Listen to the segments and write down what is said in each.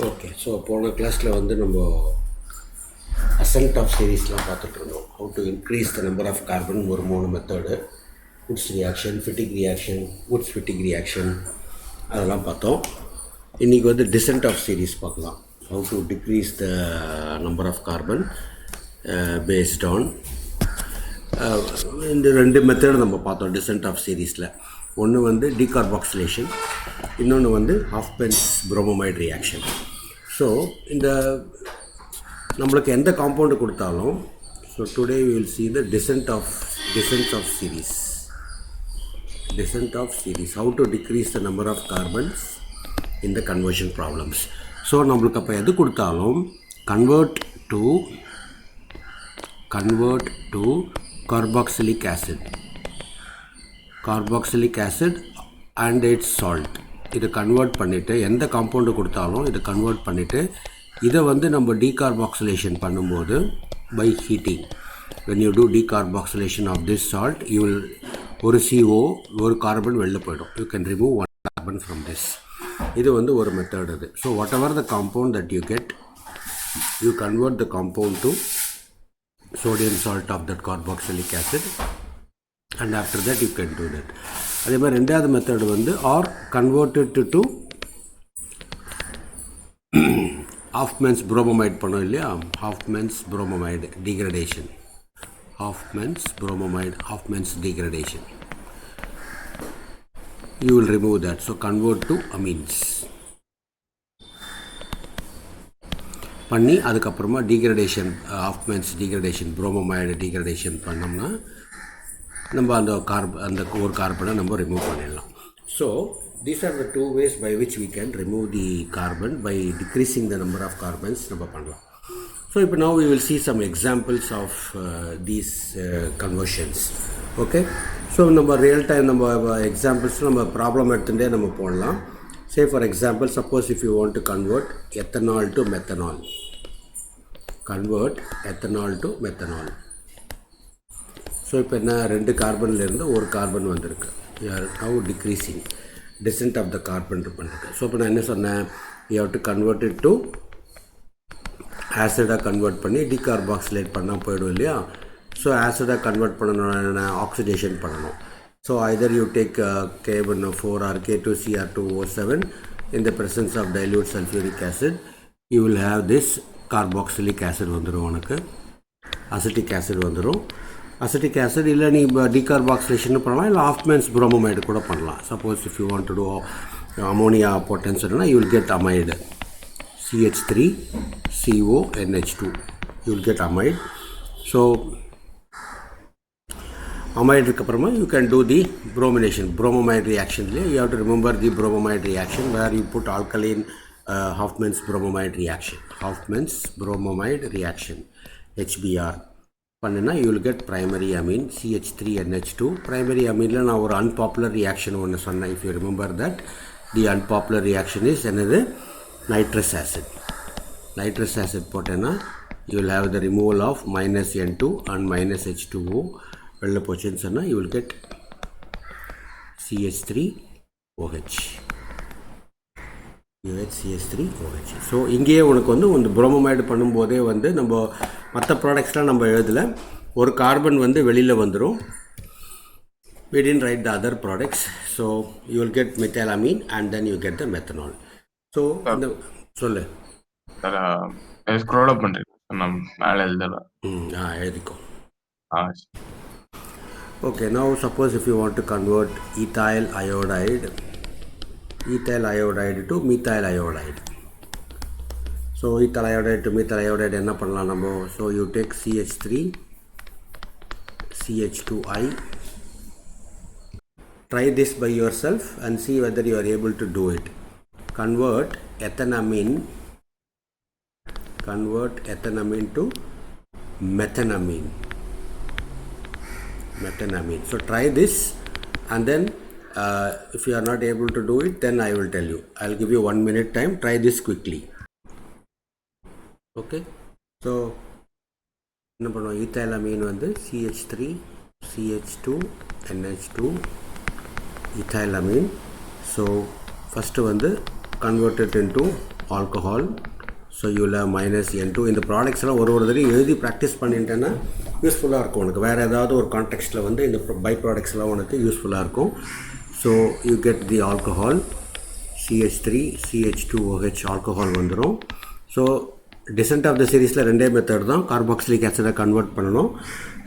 Okay, so போன கிளாஸில் வந்து நம்ம அசென்ட் ஆஃப் சீரீஸ்லாம் பார்த்துட்டு இருந்தோம். How to increase the number of carbon ஒரு 3 method, Wurtz reaction, Fittig reaction, Wurtz Fittig reaction அதெல்லாம் பார்த்தோம். இன்றைக்கி வந்து டிசென்ட் ஆஃப் சீரீஸ் பார்க்கலாம். How to decrease the number of carbon based on இந்த 2 மெத்தடு நம்ம பார்த்தோம் டிசென்ட் ஆஃப் சீரீஸில். ஒன்று வந்து டீகார்பாக்சிலேஷன், இன்னொன்று வந்து ஹாஃப்பென்ஸ் புரோமமைடு ரியாக்ஷன். ஸோ இந்த நம்மளுக்கு எந்த காம்பவுண்டு கொடுத்தாலும், so today we will see the descent of series. Descent of series, how to decrease the number of carbons in the conversion problems. So நம்மளுக்கு அப்போ எது கொடுத்தாலும் convert to carboxylic acid and its salt. இதை convert பண்ணிவிட்டு, எந்த compound கொடுத்தாலும் இதை convert பண்ணிவிட்டு, இதை வந்து நம்ம டீகார்பாக்சிலேஷன் பண்ணும்போது by heating, when you do decarboxylation of this salt, you will ஒரு CO ஒரு கார்பன் வெளில போயிடும். you can remove one carbon from this. இது வந்து ஒரு மெத்தட் இது. So whatever the compound that you get, you convert the compound to sodium salt of that carboxylic acid, and after that you can do that. அதே மாதிரி ரெண்டாவது method வந்து are converted to Hofmann's bromamide பண்ணோம் இல்லையா, Hofmann's bromamide degradation, Hofmann's degradation, you will remove that. So convert to amines பண்ணி அதுக்கப்புறமா degradation, Hofmann's degradation, புரோமமைடு degradation பண்ணோம்னா நம்ம அந்த ஒரு கார்பனை நம்ம ரிமூவ் பண்ணிடலாம். So these are the 2 ways by which we can remove the carbon by decreasing the number of carbons நம்ம பண்ணலாம். ஸோ இப்போ now we will see some examples of these conversions. Okay, so நம்ம real time நம்ம examples நம்ம problem எடுத்துகிட்டே நம்ம போடலாம். say for example, suppose if you want to convert ethanol to methanol, so இப்போ என்ன, 2 கார்பன்லேருந்து ஒரு கார்பன் வந்திருக்கு. how decreasing descent of the carbon பண்ணிருக்கு. ஸோ இப்போ நான் என்ன சொன்னேன், you have to convert it to ஆசிடாக கன்வெர்ட் பண்ணி டீகார்பாக்சிலேட் பண்ணால் போயிடும் இல்லையா. ஸோ ஆசிடாக கன்வெர்ட் பண்ணணும், ஆக்சிடேஷன் பண்ணணும். So either you take K1O4 or K2Cr2O7 in the presence of dilute sulfuric acid, you will have this carboxylic acid வந்துடும், உனக்கு அசிட்டிக் ஆசிட் வந்துடும். அசிட்டிக் ஆசிட் இல்லை நீ டீகார்பாக்சிலேஷன் பண்ணலாம், இல்லை ஹாஃப்மேன்ஸ் புரோமமைடு கூட பண்ணலாம். Suppose if you want to do ammonia பொட்டன்ஷியல்னா you will get amide, CH3CONH2, you will get amide. So அமைடுக்கு அப்புறமா you can do the bromamide reaction. You have to remember the bromamide reaction where you put alkaline Hoffman's bromamide reaction HBr பண்ணினா you will get primary amine CH3NH2. primary amine நான் ஒரு unpopular reaction ஒன்று சொன்னேன். if you remember that, the unpopular reaction is another nitrous acid போட்டேன்னா you will have the removal of -N2 and -H2O. வெளில போச்சுன்னு சொன்னால் you will get CH3OH. So இங்கேயே உனக்கு வந்து இந்த புரோமமைடு பண்ணும்போதே வந்து நம்ம மற்ற ப்ராடக்ட்ஸ்லாம் நம்ம எழுதலை, ஒரு கார்பன் வந்து வெளியில் வந்துடும். we didn't write the other products. so you will get methylamine and then you get the methanol. so இந்த சொல்லு ஸ்க்ரோல் அப் பண்ணுறேன், நம்ம மேலே எழுதலாம். எழுதிக்கோ. okay, now suppose if you want to convert ethyl iodide to methyl iodide. so ethyl iodide to methyl iodide என்ன பண்ணலாம் நம்ம, so you take CH3CH2I. try this by yourself and see whether you are able to do it. convert ethanamine to methanamine. So try this, and then if you are not able to do it, then I will tell you. I will give you 1 minute time. Try this quickly. okay, so என்ன பண்ணுவோம், ethylamine வந்து CH3CH2NH2 ethylamine. so first வந்து convert it into alcohol. So you will have minus N2. இந்த ப்ராடக்ட்ஸ்லாம் ஒரு தடவை எழுதி practice பண்ணிட்டேன்னா யூஸ்ஃபுல்லாக இருக்கும் உனக்கு. வேறு ஏதாவது ஒரு கான்டெக்ஸ்ட்டில் வந்து இந்த பை ப்ராடக்ட்ஸ்லாம் உனக்கு யூஸ்ஃபுல்லாக இருக்கும். So you get the alcohol CH3 CH2OH alcohol வந்துடும். ஸோ டிசன்ட் ஆஃப் த சீரீஸில் ரெண்டே மெத்தட் தான், கார்பாக்சிலிக் ஆசிடை கன்வெர்ட் பண்ணணும்.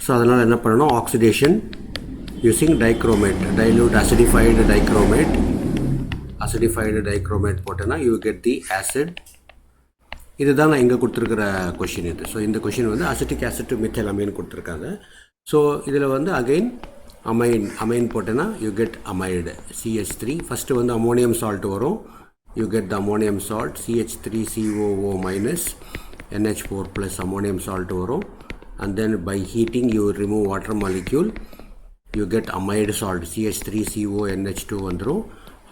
ஸோ அதனால் என்ன பண்ணணும், oxidation using dichromate, dilute acidified dichromate. Acidified dichromate போட்டேன்னா யூ கெட் தி ஆசிட். இதுதான் நான் இங்கே கொடுத்துருக்கிற கொஷின் இது. ஸோ இந்த கொஷின் வந்து acetic acid to methyl amine கொடுத்துருக்காங்க. ஸோ இதில் வந்து அகெயின் அமைன் போட்டேன்னா you get amide CH3. First வந்து அமோனியம் சால்ட் வரும், you get the ammonium salt CH3COO minus NH4 plus ammonium salt வரும். And then by heating you remove water molecule, you get amide salt CH3CONH2 வந்துடும்.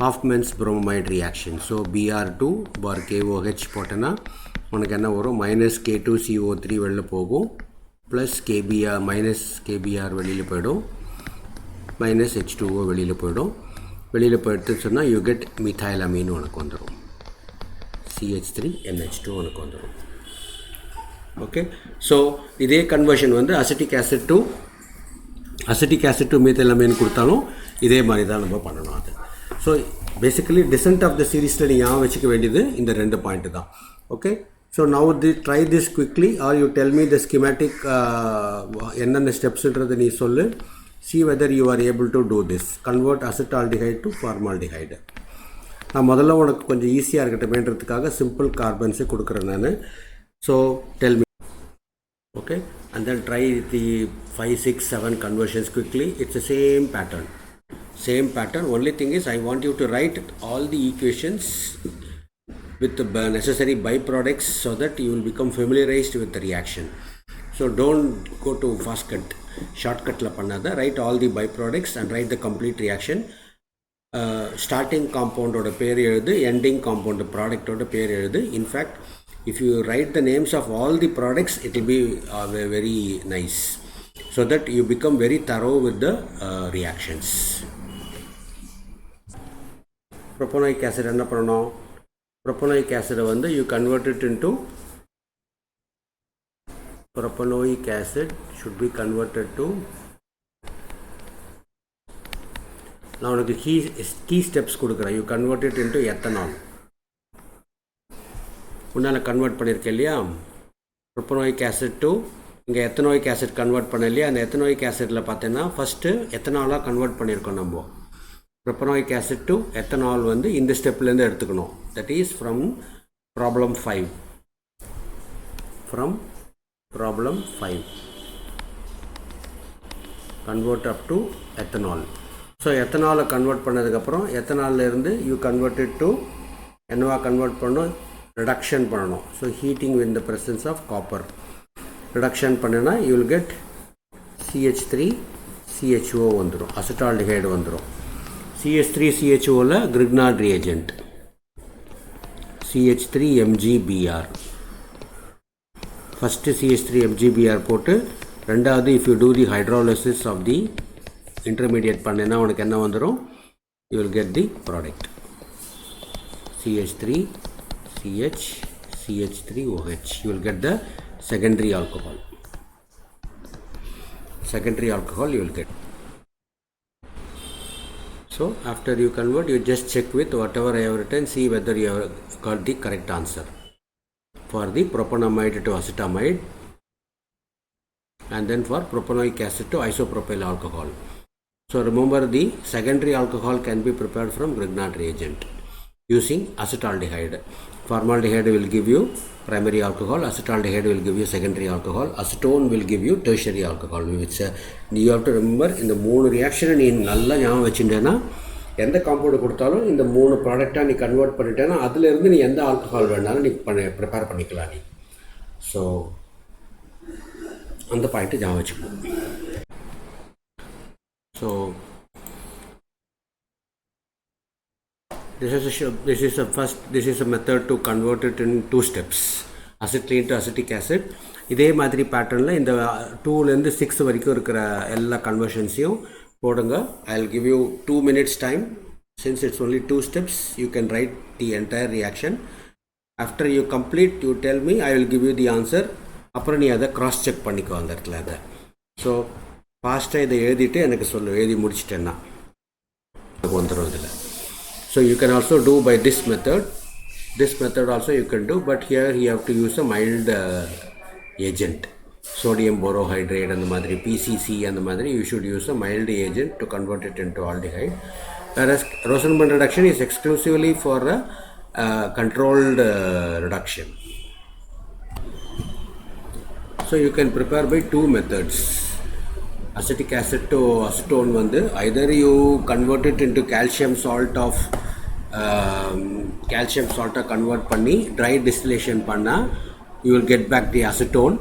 Hofmann's bromamide reaction. ஸோ Br2 bar KOH போட்டேன்னா உனக்கு என்ன வரும், minus K2CO3 வெளில போகும், plus KBr minus KBr வெளியில் போயிடும், மைனஸ் H2O வெளியில் போயிடும். வெளியில் போயிட்டு சொன்னால் யூ கெட் மித்தைல் அமீன் உனக்கு வந்துடும், CH3NH2 உனக்கு வந்துடும். ஓகே, ஸோ இதே கன்வர்ஷன் வந்து acetic acid to methyl amine கொடுத்தாலும் இதே மாதிரி தான் நம்ம பண்ணணும் அது. So basically descent of the சீரீஸில் நீ ஞாபகம் வச்சுக்க வேண்டியது இந்த ரெண்டு பாயிண்ட்டு தான். Okay, so now try this quickly are you tell me the schematic என்னென்ன ஸ்டெப்ஸுன்றது நீ சொல்லு. See whether you are able to do this. Convert acetaldehyde to formaldehyde. நான் முதல்ல உனக்கு கொஞ்சம் ஈஸியாக இருக்கட்டுமேன்றதுக்காக சிம்பிள் கார்பன்ஸே கொடுக்குறேன் நான். So tell me. Okay, and then try the 5, 6, 7 conversions quickly. It's the same pattern. Only thing is I want you to write all the equations with the necessary byproducts so that you will become familiarized with the reaction. So don't go to fast cut, shortcut la pannada. Write all the byproducts and write the complete reaction. Starting compound oda per eludhu, ending compound product oda per eludhu. In fact, if you write the names of all the products, it will be very nice, so that you become very thorough with the reactions. Propanoic acid enna pannom, propanoic acid வந்து you convert it into, propanoic acid should be converted to, நான் உனக்கு key steps கொடுக்குறேன். you convert it into ethanol. உன்னால் convert பண்ணியிருக்கேன் இல்லையா, propanoic acid to இங்கே ethanoic acid convert பண்ண இல்லையா. அந்த எத்தனோயிக் ஆசிட்டில் பார்த்தீங்கன்னா ஃபஸ்ட்டு எத்தனாலாக கன்வெர்ட் பண்ணியிருக்கோம் நம்ம. ப்ரொப்பனோயிக் ஆசிட் டு எத்தனால் வந்து இந்த ஸ்டெப்லேருந்து எடுத்துக்கணும். That is from problem 5. Convert up to ethanol. So எத்தனாலை கன்வெர்ட் பண்ணதுக்கப்புறம் எத்தனாலிருந்து யூ கன்வெர்டட் டு என்னவா கன்வெர்ட் பண்ணணும், reduction பண்ணணும். So heating with the presence of copper reduction பண்ணினா யூ வில் கெட் CH3CHO வந்துடும், அசிட்டால்டிஹைடு வந்துடும். CH3CHOவில் கிரிக்னார்ட் ரியேஜென்ட் CH3MgBr. ஃபஸ்ட்டு CH3MgBr போட்டு, ரெண்டாவது if you do the hydrolysis of the intermediate பண்ணினா உனக்கு என்ன வந்துடும், you will get the product CH3OH. You will get the secondary alcohol. You will get. So after you convert, you just check with whatever I have written, see whether you have got the correct answer for the propanamide to acetamide, and then for propanoic acid to isopropyl alcohol. So remember, the secondary alcohol can be prepared from Grignard reagent using acetaldehyde. Formaldehyde will give you primary alcohol, acetaldehyde will give you secondary alcohol, acetone will give you tertiary alcohol. Which you have to remember, இந்த 3 ரியாக்ஷனை நீ நல்லா ஞாபகம் வச்சுட்டேன்னா எந்த compound கொடுத்தாலும் இந்த 3 ப்ராடக்டாக நீ கன்வெர்ட் பண்ணிட்டேன்னா அதிலிருந்து நீ எந்த ஆல்கஹால் வேணாலும் நீ ப்ரிப்பேர் பண்ணிக்கலாம் நீ. ஸோ அந்த பாயிண்ட்டு ஞாபகம் வச்சுக்கணும். So this is a method to convert it in 2 steps, acetylene to acetic acid. இதே மாதிரி பேட்டர்னில் இந்த 2லேருந்து 6 வரைக்கும் இருக்கிற எல்லா கன்வர்ஷன்ஸையும் போடுங்க. I'll give you 2 minutes time. Since it's only 2 steps, you can write the entire reaction. After you complete, you tell me, I will give you the answer. அப்புறம் நீ அதை கிராஸ் செக் பண்ணிக்கோ அந்த இடத்துல அதை. ஸோ ஃபாஸ்ட்டாக இதை எழுதிட்டு எனக்கு சொல்லு, எழுதி முடிச்சிட்டேன்னா வந்துடும் இதில். So you can also do by this method. This method also you can do, but here you have to use a mild agent. Sodium borohydride and the madri, PCC and the madri, you should use a mild agent to convert it into aldehyde. Whereas Rosenbaum reduction is exclusively for a controlled reduction. So you can prepare by two methods. Acetic acid to acetone vandu, either you convert it into calcium salt of calcium salt convert பண்ணி dry distillation பண்ணா you will get back the acetone.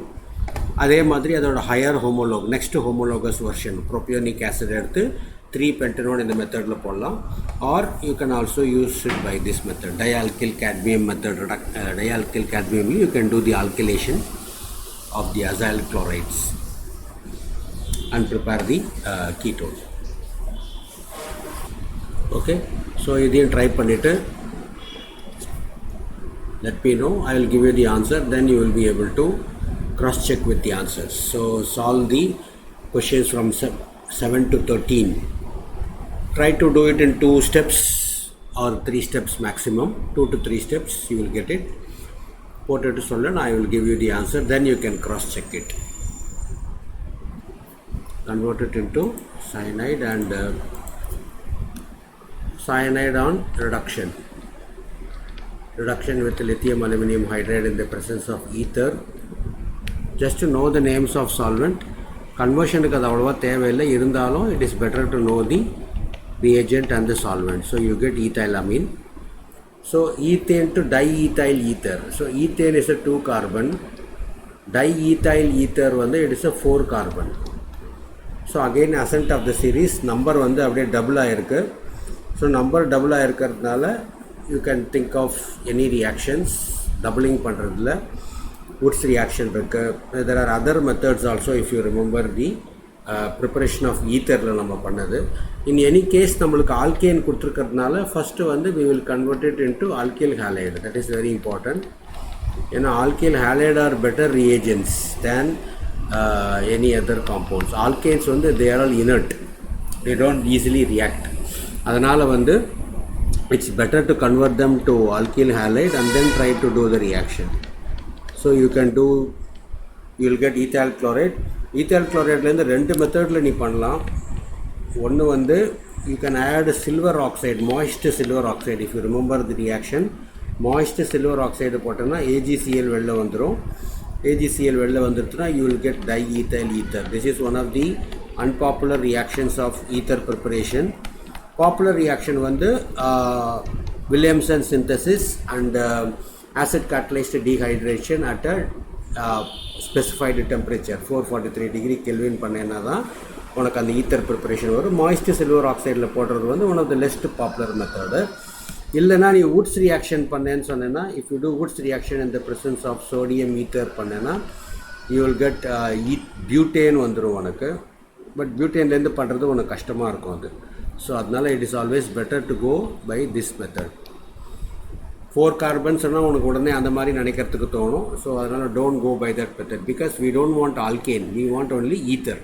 அதே மாதிரி அதோட higher homolog next homologous version propionic acid எடுத்து 3-pentanone இந்த மெத்தடில் போடலாம். or you can also use it by this method, dialkyl cadmium method. Dialkyl cadmium you can do the alkylation of the acyl chlorides and prepare the ketone. Okay, so இதையும் try பண்ணிவிட்டு let me know. I will give you the answer, then you will be able to cross check with the answers. So solve the questions from 7 to 13. Try to do it in 2 steps or 3 steps maximum. 2 to 3 steps you will get it. போட்டுட்டு சொல்லுங்க, I will give you the answer, then you can cross check it. Convert it into cyanide and cyanide on reduction with lithium aluminum hydride in the presence of ether. Just to know the names of solvent. Conversion க்கு அது அவ்வளவா தேவையில்லை, இருந்தாலும் it is better to know the reagent and the solvent. So you get ethylamine. So ethane to diethyl ether. So ethane is a 2 carbon, diethyl ether வந்து it is a 4 carbon. So again ascent of the series number வந்து அப்படியே double ஆயிருக்கு. So number double ஆயிருக்கிறதுனால you can think of any reactions doubling பண்ணுறதுல. Woods reaction இருக்கு. There are other methods also if you remember the preparation of etherல நம்ம பண்ணது. In any case நம்மளுக்கு alkane கொடுத்துருக்கிறதுனால first வந்து we will convert it into alkyl halide. That is very important. ஏன்னா alkyl halide are better reagents than any other compounds. Alkanes வந்து they are all inert, they don't easily react. அதனால் வந்து it's better to convert them to alkyl halide and then try to do the reaction. So you can do, you will get ethyl chloride. Ethyl chlorideலேருந்து 2 மெத்தடில் நீ பண்ணலாம். ஒன்று வந்து you can add silver oxide, moist silver oxide. If you remember the reaction, moist silver oxide போட்டோம்னா AgCl வெளில வந்துடும். AgCl வெளில வந்துடுச்சுன்னா you will get diethyl ether. This is one of the unpopular reactions of ether preparation. Popular reaction வந்து Williamson synthesis and acid catalyzed dehydration at a specified temperature 443 degree Kelvin பண்ணேன்னா தான் உனக்கு அந்த ether preparation வரும். Moist silver ஆக்சைடில் போடுறது வந்து one of the least popular method. இல்லைனா நீ வுட்ஸ் ரியாக்ஷன் பண்ணேன்னு சொன்னேன்னா, if you do Wurtz reaction in the presence of sodium ether பண்ணேன்னா யூ வில் கெட் பியூட்டேன் வந்துடும் உனக்கு. பட் பியூட்டேன்லேருந்து பண்ணுறது உனக்கு கஷ்டமாக இருக்கும் அது. ஸோ அதனால் it is always better to go by this method. 4 carbons சொன்னால் உனக்கு உடனே அந்த மாதிரி நினைக்கிறதுக்கு தோணும். ஸோ அதனால் don't go by that method because we don't want alkane, we want only ether.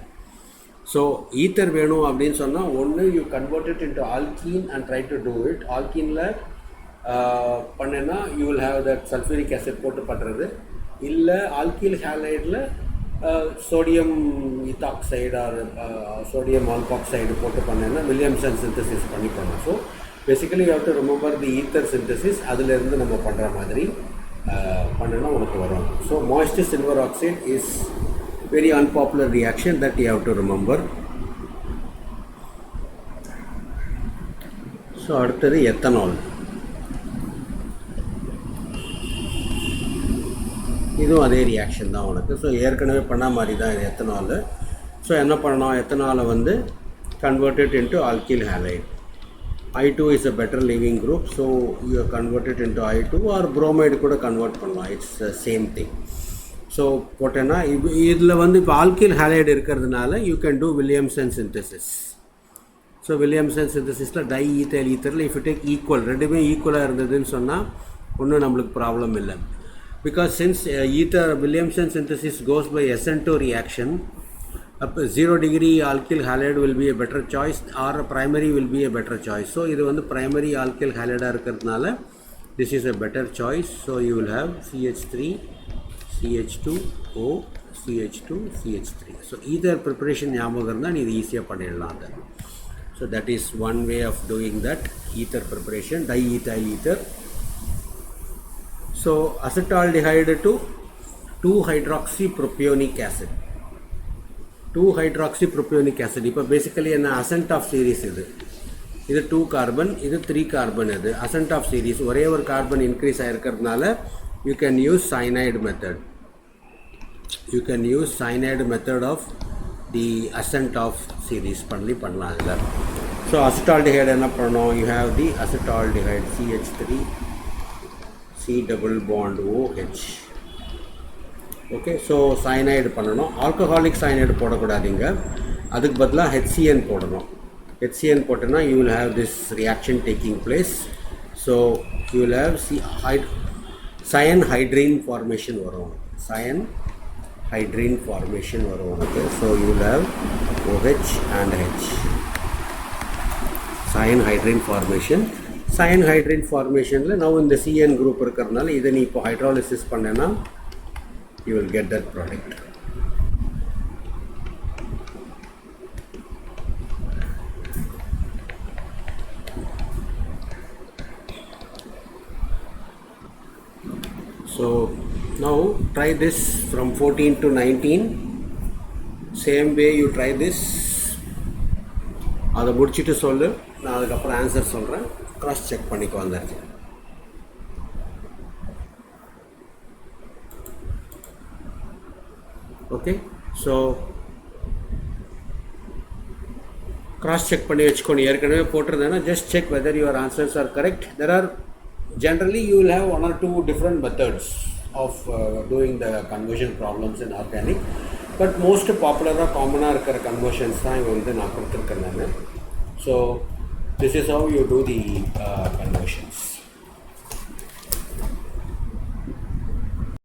So ether வேணும் அப்படின்னு சொன்னால் ஒன்று you convert it into alkene and try to do it. ஆல்கீனில் பண்ணேன்னா you will have that sulphuric acid போட்டு பண்ணுறது. இல்லை alkyl ஹேலைடில் sodium ethoxide or sodium alkoxide போட்டு பண்ணேன்னா வில்லியம்சன் சிந்தசிஸ் பண்ணி பண்ணோம். So basically you have to remember the ether synthesis. அதிலிருந்து நம்ம பண்ணுற மாதிரி பண்ணனா உனக்கு வரும். So moist silver oxide is very unpopular reaction that you have to remember. So அடுத்தது எத்தனால். இதுவும் அதே ரியாக்ஷன் தான் உனக்கு. ஸோ ஏற்கனவே பண்ண மாதிரி தான் இது எத்தனால். ஸோ என்ன பண்ணணும், எத்தனாலை வந்து converted into alkyl halide. I2 is a better leaving group, so you convert it into I2 or bromide கூட convert பண்ணலாம். It's the same thing. So போட்டேன்னா இதில் வந்து இப்போ ஆல்கில் ஹேலைடு இருக்கிறதுனால you can do Williamson synthesis. So Williamson சிந்தசிஸில் diethyl ஈத்தரில் if you take equal, ரெண்டுமே ஈக்குவலாக இருந்ததுன்னு சொன்னால் ஒன்றும் நம்மளுக்கு ப்ராப்ளம் இல்லை. Because since ether Williamson synthesis goes by SN2 reaction, up 0 degree alkyl halide will be a better choice or a primary will be a better choice. So இது வந்து primary alkyl halide இருக்கிறதுனால this is a better choice. So you will have CH3 CH2O CH2 CH3. So ether preparation ஞாபகம் இருந்தால் இது ஈஸியாக பண்ணிடலாம் அதை. So that is one way of doing that ether preparation, diethyl ether. So acetaldehyde to 2-hydroxypropionic acid. 2-hydroxypropionic acid. இப்போ basically என்ன ascent of series இது 2 carbon, இது 3 carbon. இது ascent of series, ஒரே ஒரு carbon increase ஆயிருக்கிறதுனால you can use cyanide method. You can use cyanide method of the ascent of series பண்ணலாம் இதில். So acetaldehyde என்ன பண்ணணும்? You have the acetaldehyde CH3 C double bond OH. Okay, so cyanide பண்ணணும். Alcoholic cyanide போடக்கூடாதீங்க, அதுக்கு பதிலாக HCN போடணும். HCN போட்டோன்னா you will have this reaction taking place. So you will have cyanhydrine formation வரும். Cyanhydrine formation வரும். Okay, so you will have OH and H. Cyanhydrine formation. Cyanhydrine formation now in the CN group இருக்கிறதுனால இதை நீ இப்போ hydrolysis பண்ணேன்னா you will get that product. So now try this from 14 to 19. Same way you try this. அதை முடிச்சுட்டு சொல்லு, நான் அதுக்கப்புறம் ஆன்சர் சொல்கிறேன். cross check பண்ணிக்கோ வந்துருச்சு. Okay, so cross check பண்ணி வச்சுக்கோங்க. ஏற்கனவே போட்டிருந்தேன்னா just check whether your answers are correct. There are generally you will have 1 or 2 different methods of doing the conversion problems in organic, but most popular common இருக்கிற conversions தான் இங்க வந்து நான் கொடுத்துருக்கேன் நான். So this is how you do the conversions.